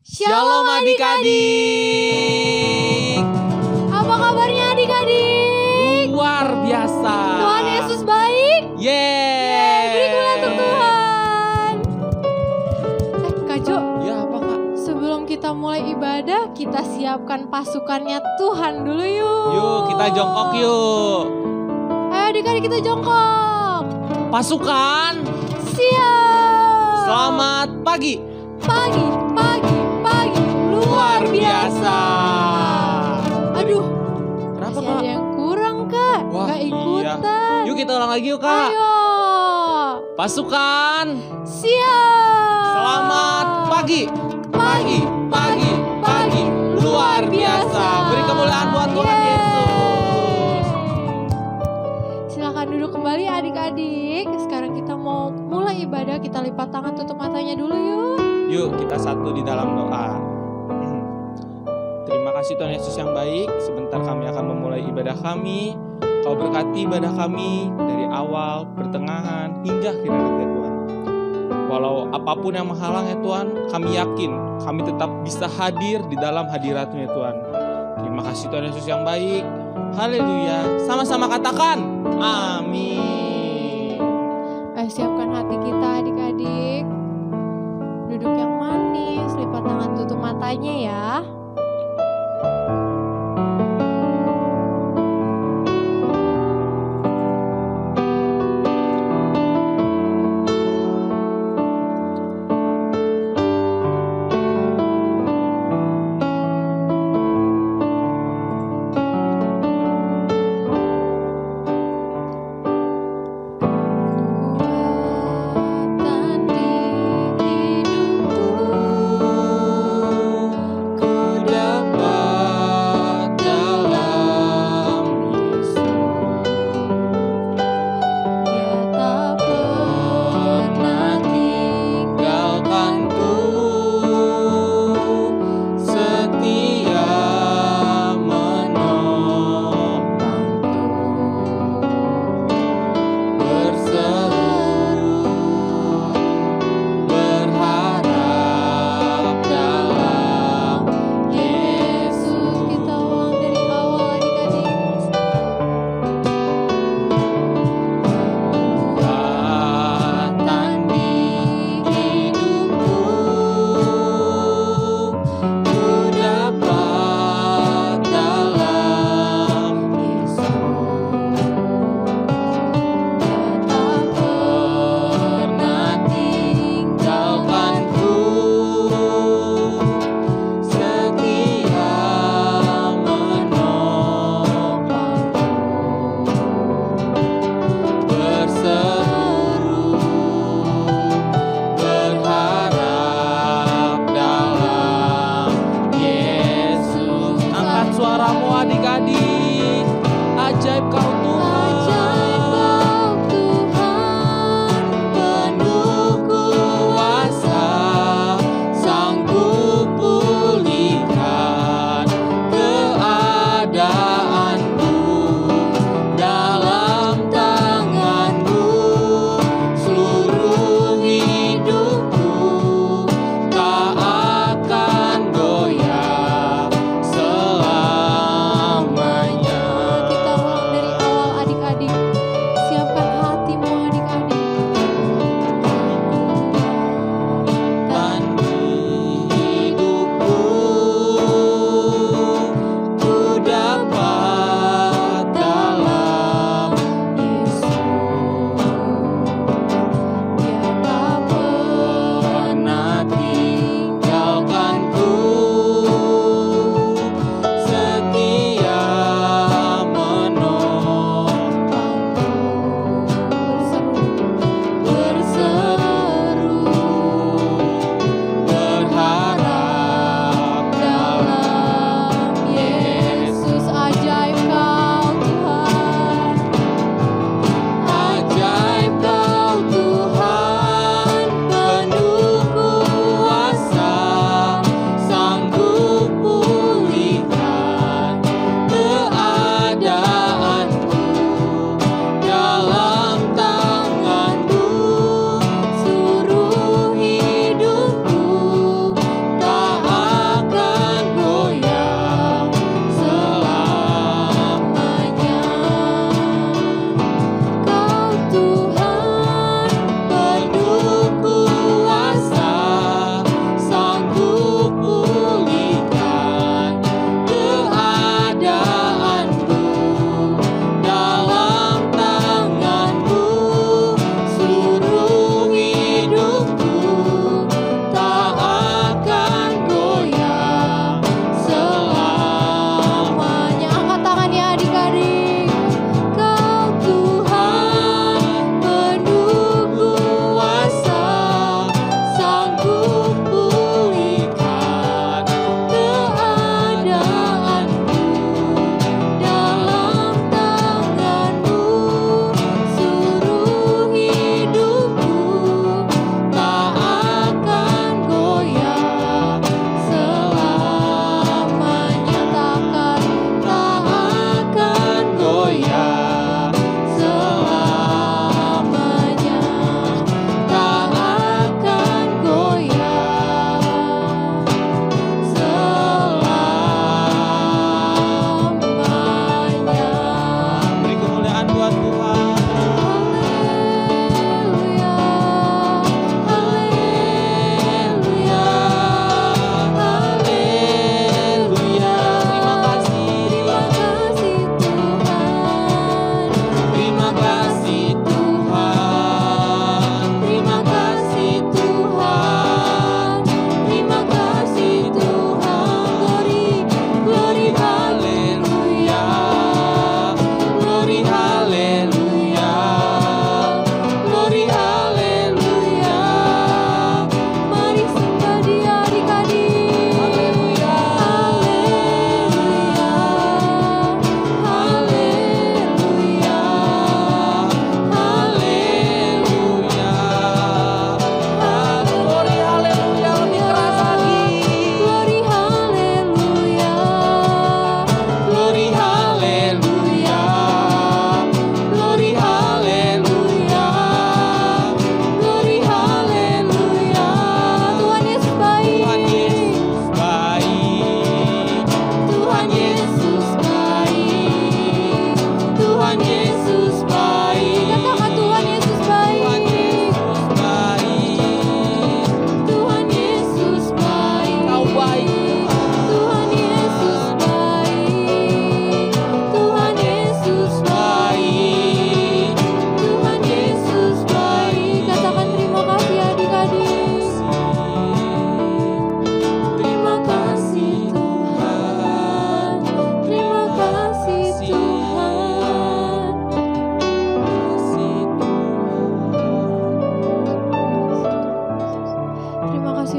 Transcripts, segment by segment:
Shalom adik-adik. Apa kabarnya adik-adik? Luar biasa. Tuhan Yesus baik. Yeay. Beri kemuliaan untuk Tuhan. Kak Jo. Ya apa Kak? Sebelum kita mulai ibadah, kita siapkan pasukannya Tuhan dulu yuk. Yuk kita jongkok yuk. Ayo adik-adik kita jongkok. Pasukan. Siap. Selamat pagi. Pagi. Luar biasa. Aduh. Kenapa Masih Kak? ada yang kurang Kak. Wah, Gak iya. ikutan. Yuk kita ulang lagi yuk Kak. Ayo. Pasukan. Siap. Selamat pagi. Pagi. Luar biasa. Beri kemuliaan buat Tuhan Yesus. Silakan duduk kembali adik-adik. Sekarang kita mau mulai ibadah. Kita lipat tangan, tutup matanya dulu yuk. Yuk kita satu di dalam doa. Terima kasih Tuhan Yesus yang baik. Sebentar kami akan memulai ibadah kami. Kau berkati ibadah kami dari awal, pertengahan, hingga akhir nanti Tuhan. Walau apapun yang menghalang ya Tuhan, kami yakin kami tetap bisa hadir di dalam hadirat-Mu ya Tuhan. Terima kasih Tuhan Yesus yang baik. Haleluya. Sama-sama katakan amin. Ayo siapkan hati kita adik-adik. Duduk yang manis, lipat tangan, tutup matanya ya. Ku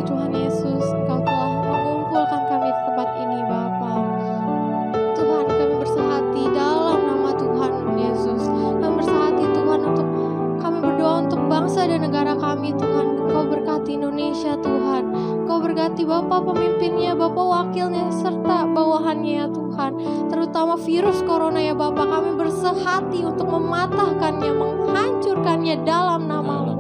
Tuhan Yesus, Engkau telah mengumpulkan kami di tempat ini Bapa. Tuhan, kami bersehati dalam nama Tuhan Yesus. Kami bersehati Tuhan untuk kami berdoa untuk bangsa dan negara kami Tuhan. Engkau berkati Indonesia Tuhan. Engkau berkati Bapak pemimpinnya, Bapak wakilnya, serta bawahannya ya Tuhan. Terutama virus corona ya Bapak, kami bersehati untuk mematahkannya, menghancurkannya dalam nama-Mu.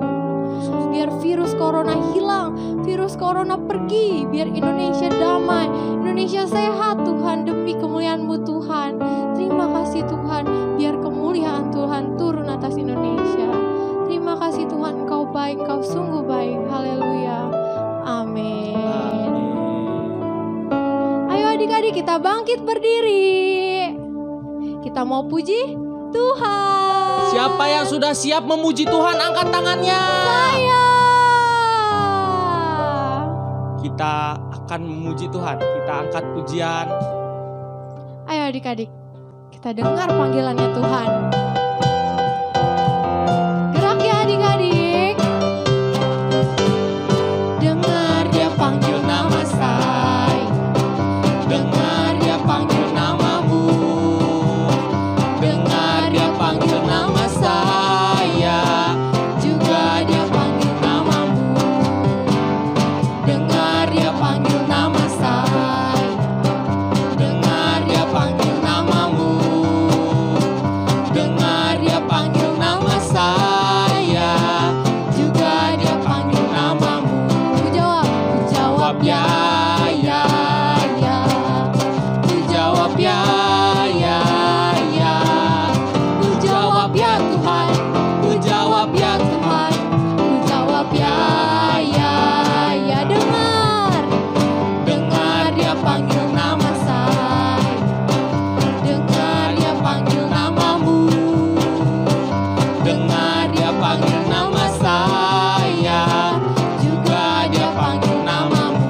Biar virus corona hilang, virus corona pergi, biar Indonesia damai, Indonesia sehat Tuhan, demi kemuliaan-Mu Tuhan. Terima kasih Tuhan, biar kemuliaan Tuhan turun atas Indonesia. Terima kasih Tuhan, Engkau baik, Engkau sungguh baik. Haleluya. Amin. Ayo adik-adik, kita bangkit berdiri. Kita mau puji Tuhan. Siapa yang sudah siap memuji Tuhan, angkat tangannya. Saya. Kita akan memuji Tuhan. Kita angkat pujian. Ayo adik-adik, kita dengar panggilannya Tuhan. Gerak ya adik-adik. Dengar Dia panggil nama saya. Dengar Dia panggil namamu. Dengar Dia panggil nama saya. Juga Dia panggil namamu. Dengar Dia panggil nama saya. Dengar Dia panggil namamu. Dengar Dia panggil nama saya. Juga Dia panggil namamu. Ku jawab ya, ya, ya. Ku jawab ya, ya, ya. Ku jawab ya Tuhan. Ku jawab ya Tuhan. Ku jawab ya, ya, ya. Dengar Dia panggil nama saya. Dengar Dia panggil namamu. Dengar Dia panggil nama saya. Juga Dia panggil namamu.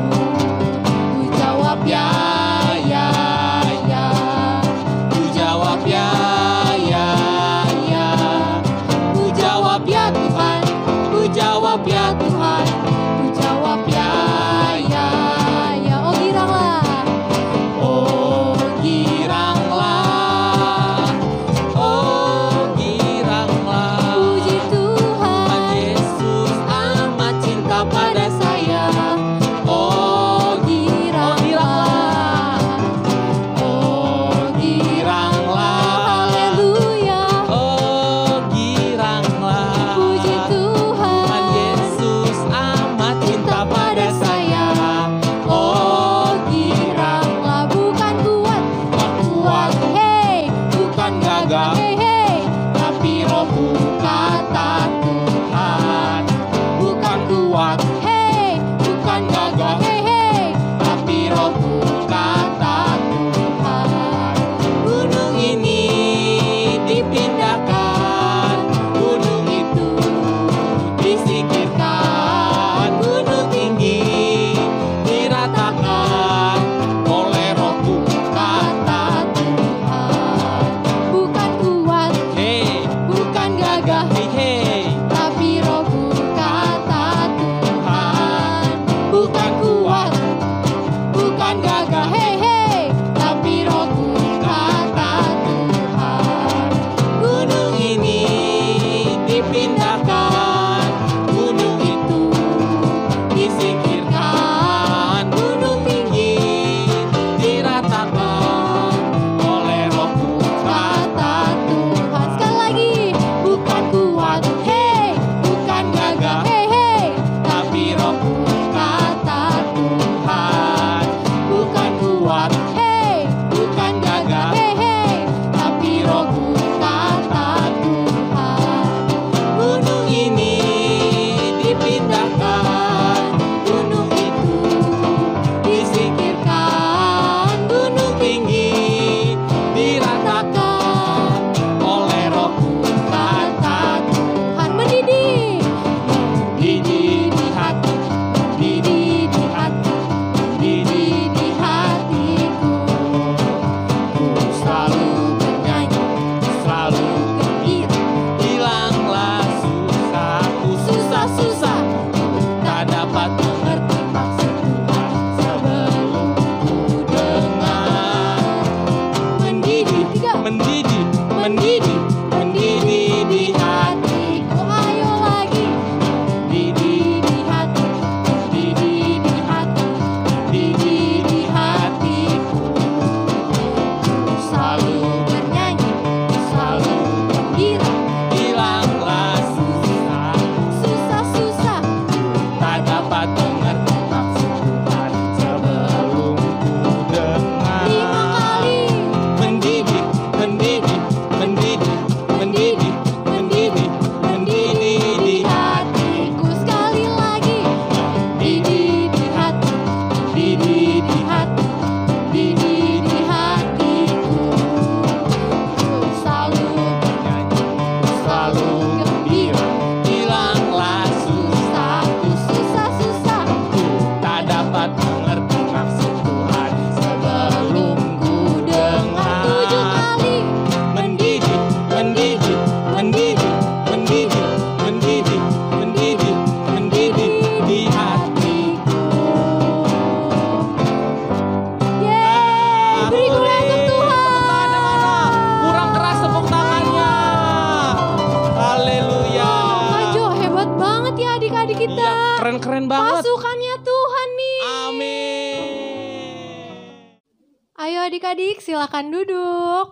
adik-adik, silakan duduk.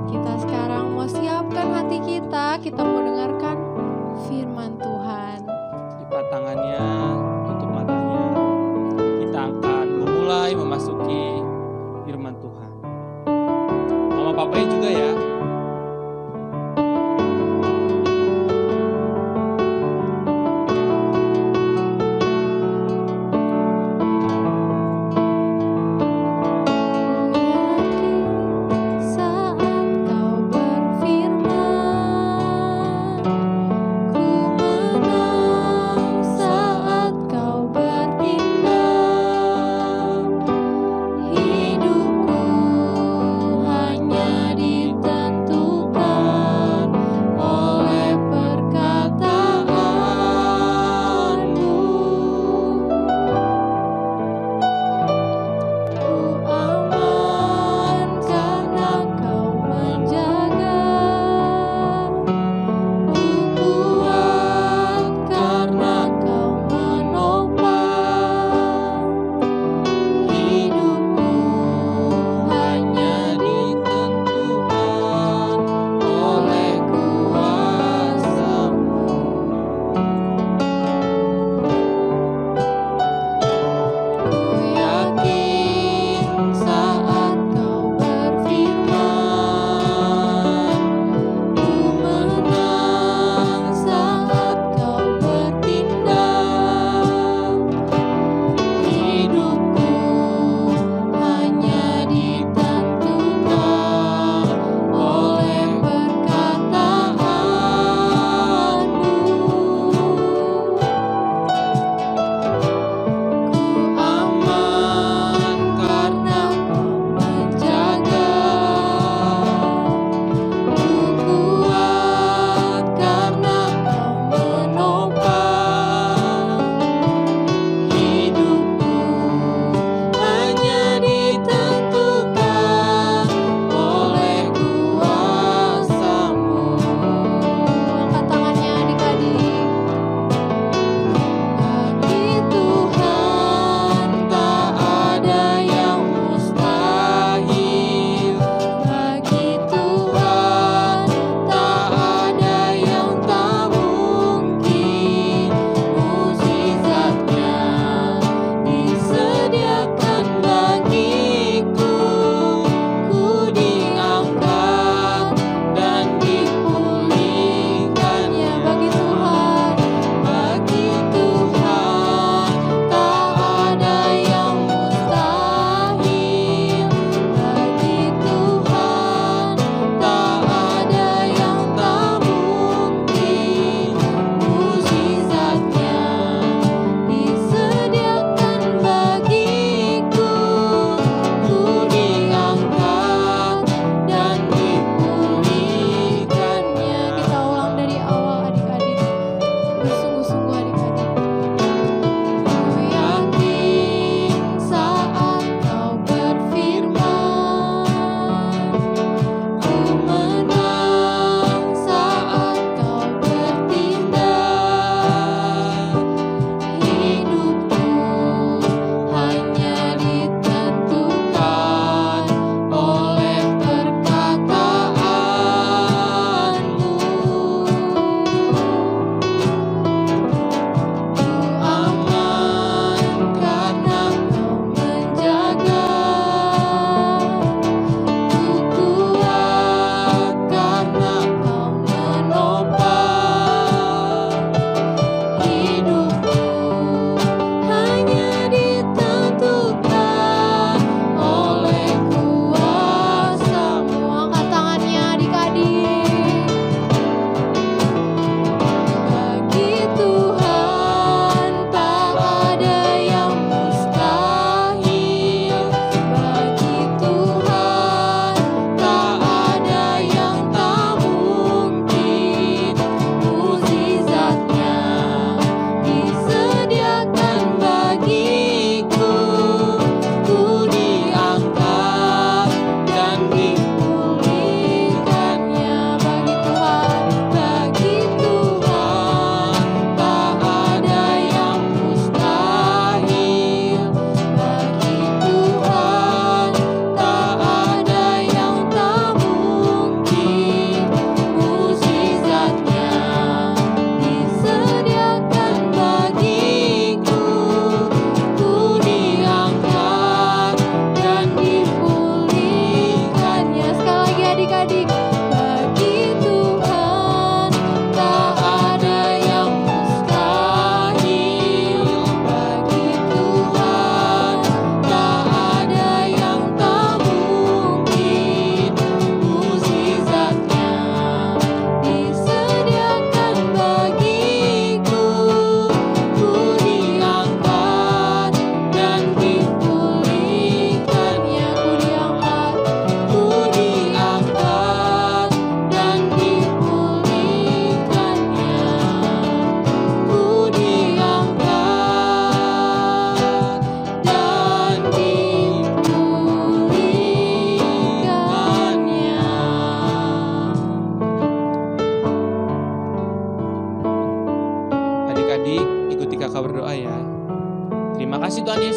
Kita sekarang mau siapkan hati kita mau dengarkan firman Tuhan. Lipat tangannya, tutup matanya. Kita akan memulai memasuki firman Tuhan. Mama papanya juga ya. Saat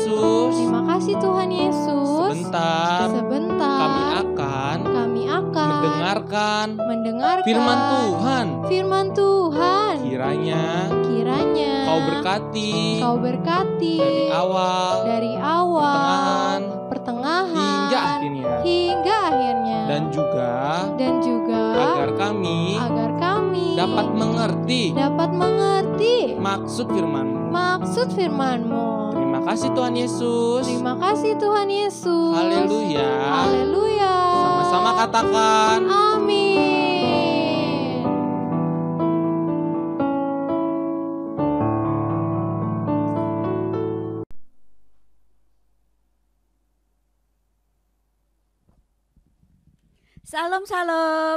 Yesus. Terima kasih Tuhan Yesus. Sebentar kami akan mendengarkan firman Tuhan. Kiranya Kau berkati dari awal, pertengahan, hingga akhirnya. dan juga agar kami dapat mengerti maksud firman-Mu. Terima kasih Tuhan Yesus. Haleluya. Sama-sama katakan Amin. Salam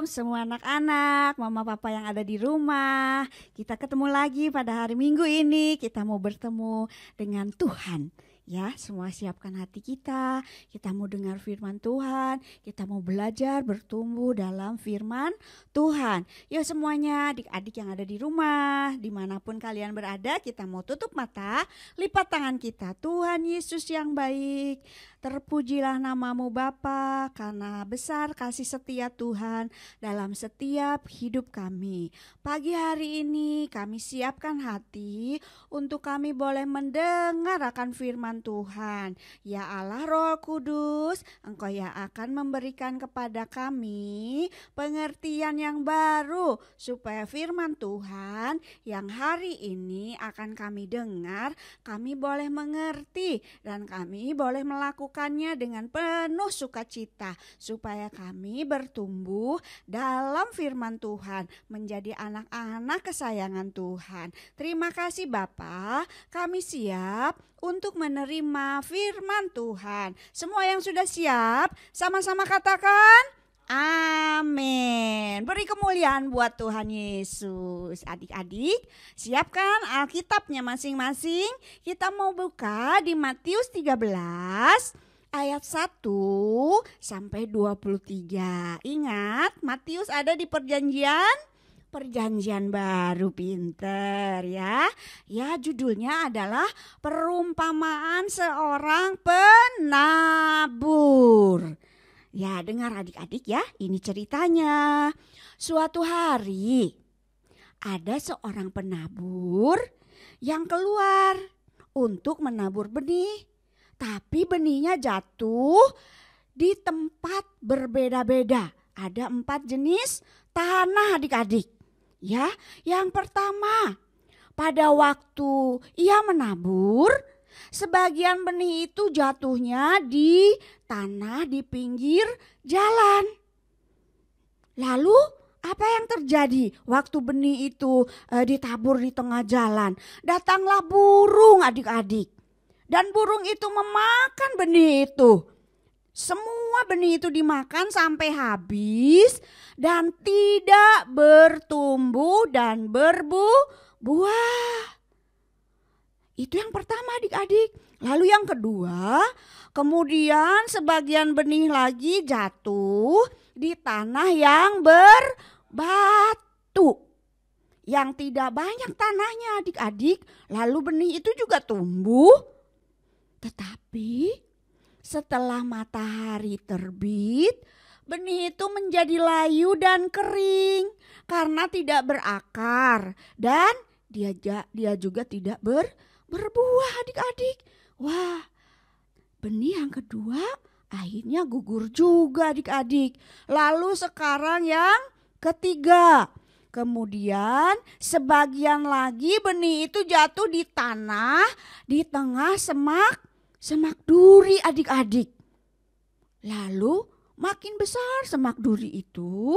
semua anak-anak, mama papa yang ada di rumah. Kita ketemu lagi pada hari Minggu ini. Kita mau bertemu dengan Tuhan. Ya, semua siapkan hati kita. Kita mau dengar firman Tuhan. Kita mau belajar bertumbuh dalam firman Tuhan. Yuk semuanya, adik-adik yang ada di rumah, dimanapun kalian berada, kita mau tutup mata, lipat tangan kita. Tuhan Yesus yang baik, terpujilah namamu Bapa, karena besar kasih setia Tuhan dalam setiap hidup kami. Pagi hari ini kami siapkan hati untuk kami boleh mendengar akan firman Tuhan. Ya Allah Roh Kudus, Engkau yang akan memberikan kepada kami pengertian yang baru, supaya firman Tuhan yang hari ini akan kami dengar, kami boleh mengerti dan kami boleh melakukannya dengan penuh sukacita, supaya kami bertumbuh dalam firman Tuhan, menjadi anak-anak kesayangan Tuhan. Terima kasih Bapa, kami siap untuk menerima firman Tuhan. Semua yang sudah siap, sama-sama katakan amin. Beri kemuliaan buat Tuhan Yesus. Adik-adik, siapkan Alkitabnya masing-masing. Kita mau buka di Matius 13 ayat 1 sampai 23. Ingat, Matius ada di Perjanjian Baru, pinter ya. Ya, judulnya adalah perumpamaan seorang penabur. Ya, dengar adik-adik ya, ini ceritanya. Suatu hari ada seorang penabur yang keluar untuk menabur benih. Tapi benihnya jatuh di tempat berbeda-beda. Ada 4 jenis tanah adik-adik. Ya, yang pertama, pada waktu ia menabur, sebagian benih itu jatuhnya di tanah di pinggir jalan. Lalu apa yang terjadi waktu benih itu ditabur di tengah jalan? Datanglah burung adik-adik. Dan burung itu memakan benih itu. Semua benih itu dimakan sampai habis dan tidak bertumbuh dan berbuah. Itu yang pertama adik-adik. Lalu yang kedua, kemudian sebagian benih lagi jatuh di tanah yang berbatu. Yang tidak banyak tanahnya adik-adik, lalu benih itu juga tumbuh. Tetapi setelah matahari terbit, benih itu menjadi layu dan kering karena tidak berakar dan dia juga tidak berbuah adik-adik. Wah, benih yang kedua akhirnya gugur juga adik-adik. Lalu sekarang yang ketiga. Kemudian sebagian lagi benih itu jatuh di tanah di tengah semak duri adik-adik. Lalu makin besar semak duri itu,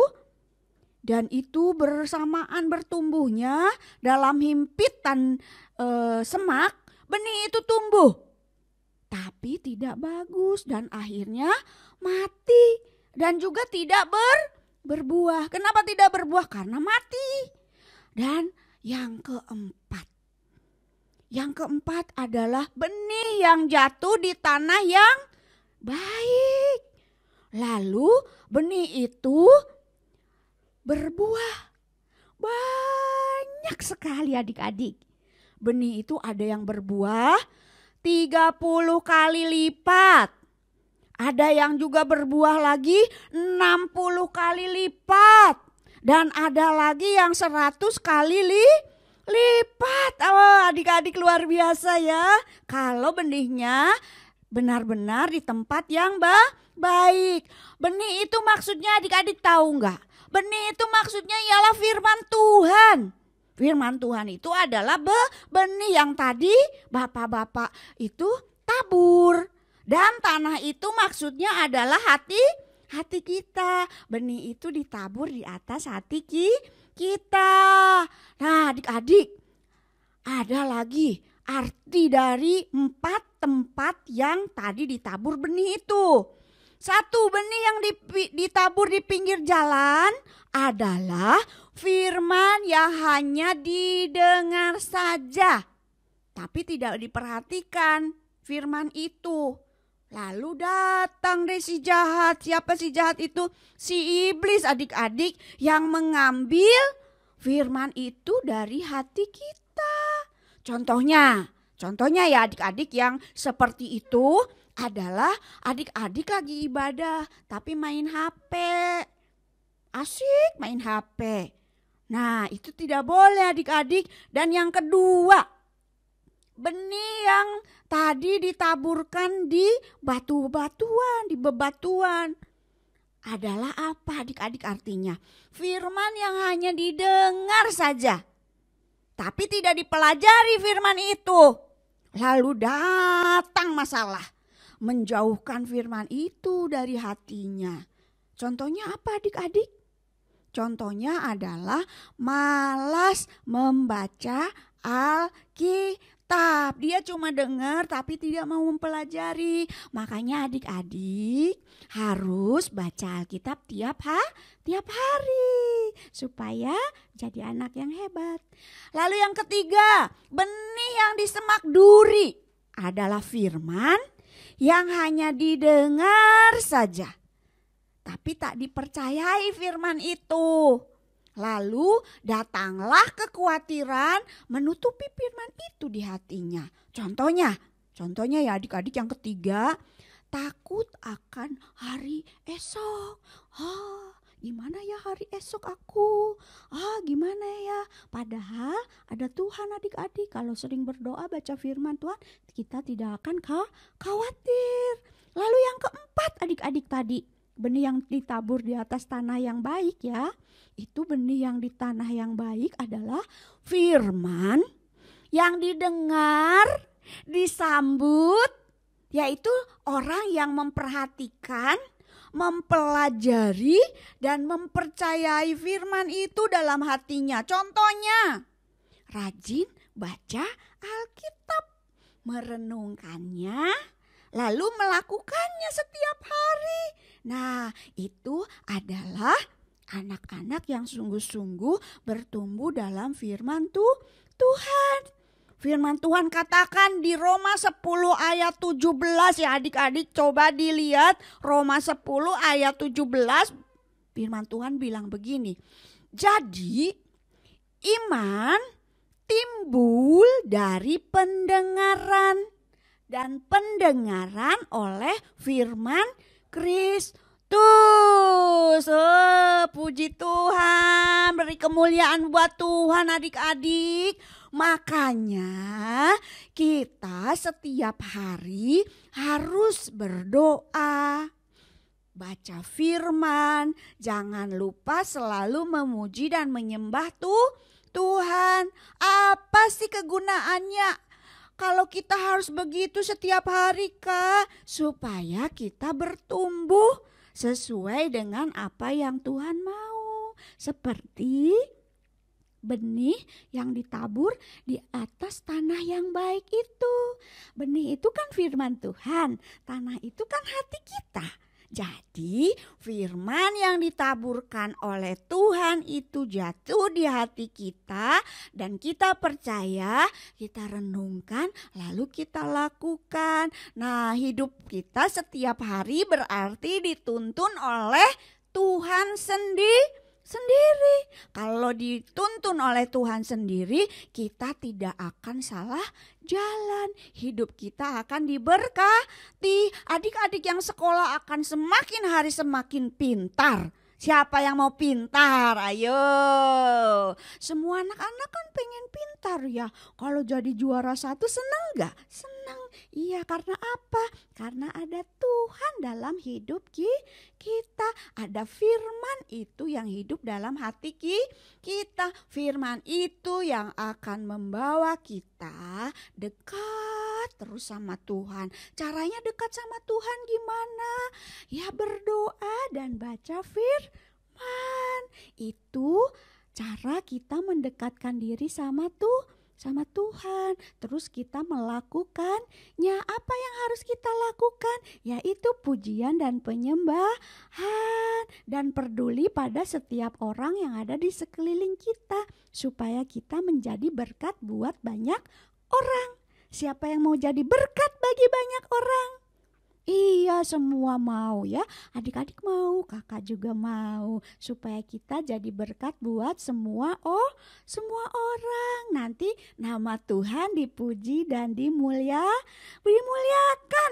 dan itu bersamaan bertumbuhnya dalam himpitan semak, benih itu tumbuh. Tapi tidak bagus dan akhirnya mati dan juga tidak berbuah. Kenapa tidak berbuah? Karena mati. Dan yang keempat adalah benih yang jatuh di tanah yang baik. Lalu benih itu berbuah. Banyak sekali adik-adik. Benih itu ada yang berbuah 30 kali lipat. Ada yang juga berbuah lagi 60 kali lipat. Dan ada lagi yang 100 kali lipat. Oh, adik-adik luar biasa ya. Kalau benihnya benar-benar di tempat yang baik. Benih itu maksudnya adik-adik tahu enggak? Benih itu maksudnya ialah firman Tuhan. Firman Tuhan itu adalah benih yang tadi bapak-bapak itu tabur. Dan tanah itu maksudnya adalah hati kita. Benih itu ditabur di atas hati kita. Nah, adik-adik, ada lagi arti dari 4 tempat yang tadi ditabur benih itu. 1, benih yang ditabur di pinggir jalan adalah firman yang hanya didengar saja, tapi tidak diperhatikan firman itu. Lalu datang deh si jahat. Siapa si jahat itu? Si iblis, adik-adik, yang mengambil firman itu dari hati kita. Contohnya ya adik-adik yang seperti itu adalah adik-adik lagi ibadah tapi main HP. Asik main HP. Nah, itu tidak boleh adik-adik. Dan yang kedua, benih yang tadi ditaburkan di batu-batuan, di bebatuan adalah apa adik-adik artinya? Firman yang hanya didengar saja, tapi tidak dipelajari firman itu. Lalu datang masalah, menjauhkan firman itu dari hatinya. Contohnya apa adik-adik? Contohnya adalah malas membaca Alkitab. Dia cuma dengar tapi tidak mau mempelajari. Makanya adik-adik harus baca Alkitab tiap hari supaya jadi anak yang hebat. Lalu yang ketiga, benih yang di semak duri adalah firman yang hanya didengar saja, tapi tak dipercayai firman itu. Lalu datanglah kekhawatiran menutupi firman itu di hatinya. Contohnya ya adik-adik yang ketiga, takut akan hari esok. Gimana ya hari esok aku? Gimana ya? Padahal ada Tuhan adik-adik. Kalau sering berdoa baca firman Tuhan, kita tidak akan khawatir. Lalu yang keempat adik-adik tadi, benih yang ditabur di atas tanah yang baik ya. Itu benih yang di tanah yang baik adalah firman yang didengar, disambut, yaitu orang yang memperhatikan, mempelajari, dan mempercayai firman itu dalam hatinya. Contohnya, rajin baca Alkitab, merenungkannya, lalu melakukannya setiap hari. Nah, itu adalah anak-anak yang sungguh-sungguh bertumbuh dalam firman Tuhan. Firman Tuhan katakan di Roma 10 ayat 17 ya adik-adik, coba dilihat Roma 10 ayat 17. Firman Tuhan bilang begini, jadi iman timbul dari pendengaran, dan pendengaran oleh firman Kristus. Puji Tuhan, beri kemuliaan buat Tuhan adik-adik. Makanya kita setiap hari harus berdoa, baca firman, jangan lupa selalu memuji dan menyembah Tuhan. Apa sih kegunaannya? Kalau kita harus begitu setiap hari, Kak, supaya kita bertumbuh sesuai dengan apa yang Tuhan mau. Seperti benih yang ditabur di atas tanah yang baik itu. Benih itu kan firman Tuhan, tanah itu kan hati kita. Jadi firman yang ditaburkan oleh Tuhan itu jatuh di hati kita dan kita percaya, kita renungkan, lalu kita lakukan. Nah, hidup kita setiap hari berarti dituntun oleh Tuhan sendiri. Kalau dituntun oleh Tuhan sendiri, kita tidak akan salah jalan. Hidup kita akan diberkati. Adik-adik yang sekolah akan semakin hari semakin pintar. Siapa yang mau pintar? Ayo. Semua anak-anak kan pengen pintar ya. Kalau jadi juara 1 senang gak? Senang. Iya, karena apa? Karena ada Tuhan dalam hidup kita. Ada firman itu yang hidup dalam hati kita. Firman itu yang akan membawa kita dekat terus sama Tuhan. Caranya dekat sama Tuhan gimana? Ya berdoa dan baca firman. Itu cara kita mendekatkan diri sama Tuhan. Terus kita melakukannya. Apa yang harus kita lakukan? Yaitu pujian dan penyembahan. Dan peduli pada setiap orang yang ada di sekeliling kita. Supaya kita menjadi berkat buat banyak orang. Siapa yang mau jadi berkat bagi banyak orang? Iya, semua mau ya. Adik-adik mau, kakak juga mau. Supaya kita jadi berkat buat semua orang. Nanti nama Tuhan dipuji dan dimuliakan.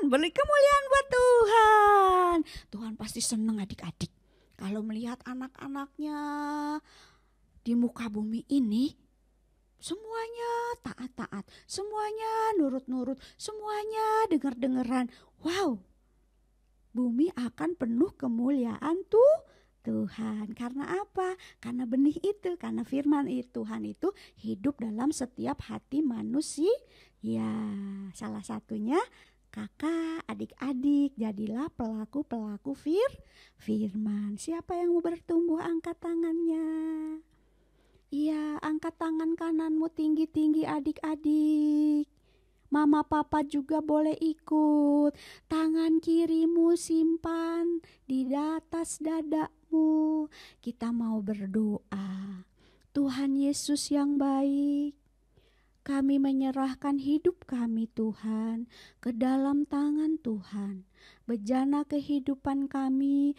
Beri kemuliaan buat Tuhan. Tuhan pasti senang adik-adik kalau melihat anak-anaknya di muka bumi ini. Semuanya taat-taat, semuanya nurut-nurut, semuanya dengar-dengaran. Wow, bumi akan penuh kemuliaan Tuhan. Karena apa? Karena benih itu, karena firman itu. Tuhan itu hidup dalam setiap hati manusia. Ya, salah satunya kakak, adik-adik, jadilah pelaku-pelaku firman. Siapa yang mau bertumbuh, angkat tangannya. Iya, angkat tangan kananmu tinggi-tinggi adik-adik. Mama papa juga boleh ikut. Tangan kirimu simpan di atas dadamu. Kita mau berdoa. Tuhan Yesus yang baik, kami menyerahkan hidup kami Tuhan ke dalam tangan Tuhan. Bejana kehidupan kami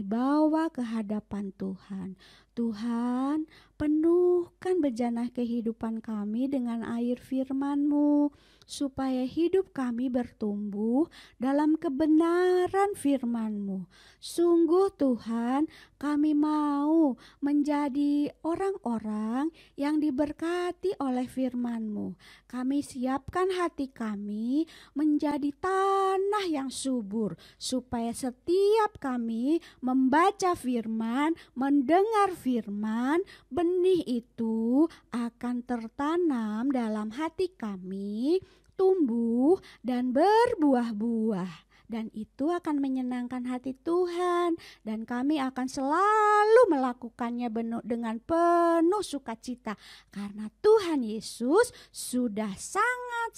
bawa ke hadapan Tuhan. Tuhan, penuhkan bejana kehidupan kami dengan air firman-Mu, supaya hidup kami bertumbuh dalam kebenaran firman-Mu. Sungguh Tuhan, kami mau menjadi orang-orang yang diberkati oleh firman-Mu. Kami siapkan hati kami menjadi tanah yang subur, supaya setiap kami membaca firman, mendengar firman, benih itu akan tertanam dalam hati kami, tumbuh dan berbuah-buah. Dan itu akan menyenangkan hati Tuhan. Dan kami akan selalu melakukannya dengan penuh sukacita. Karena Tuhan Yesus sudah sangat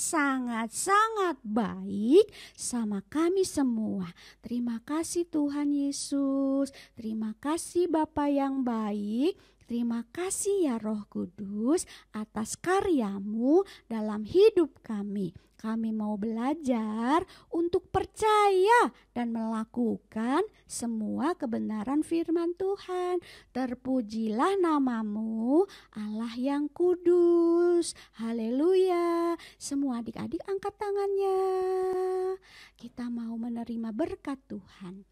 baik sama kami semua. Terima kasih Tuhan Yesus. Terima kasih Bapa yang baik. Terima kasih ya Roh Kudus atas karya-Mu dalam hidup kami. Kami mau belajar untuk percaya dan melakukan semua kebenaran firman Tuhan. Terpujilah nama-Mu, Allah yang kudus. Haleluya. Semua adik-adik angkat tangannya. Kita mau menerima berkat Tuhan.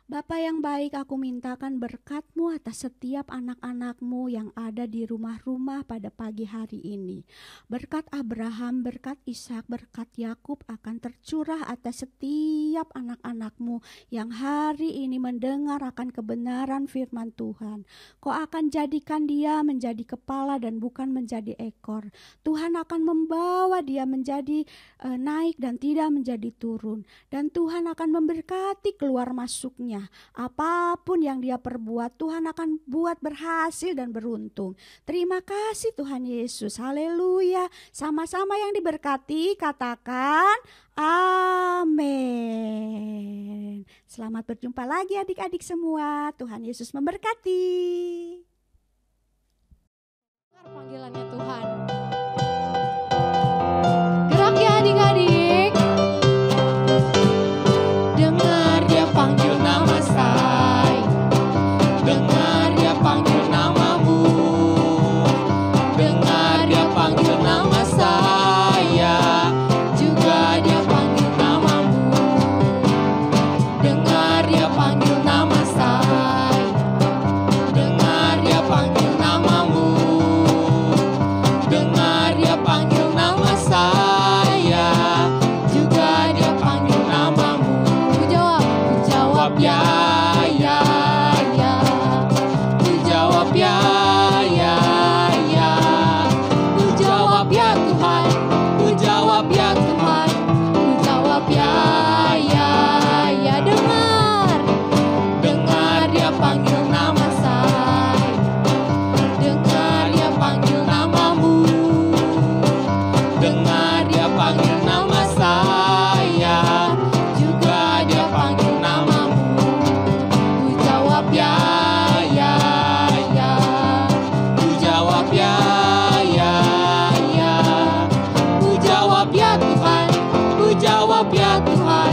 Bapa yang baik, aku mintakan berkat-Mu atas setiap anak-anak-Mu yang ada di rumah-rumah pada pagi hari ini. Berkat Abraham, berkat Ishak, berkat Yakub akan tercurah atas setiap anak-anak-Mu yang hari ini mendengar akan kebenaran firman Tuhan. Kau akan jadikan dia menjadi kepala dan bukan menjadi ekor. Tuhan akan membawa dia menjadi naik dan tidak menjadi turun. Dan Tuhan akan memberkati keluar masuknya. Apapun yang dia perbuat, Tuhan akan buat berhasil dan beruntung. Terima kasih Tuhan Yesus. Haleluya. Sama-sama yang diberkati, katakan amin. Selamat berjumpa lagi adik-adik semua. Tuhan Yesus memberkati. Panggilannya Tuhan. Gerak ya adik-adik. Dengar dia panggil nama saya. Dengar ya, ya, ya. Ku jawab ya, ya, ya. Ku jawab ya Tuhan, ku jawab ya Tuhan, ku jawab ya, ya, ya. Dengar dia panggil nama saya, dengar dia panggil namamu, dengar dia panggil nama saya, juga dia panggil namamu. Ku jawab ya, ya, ya. Ku jawab ya, ya, ya. Ku jawab ya Tuhan, ku jawab ya Tuhan,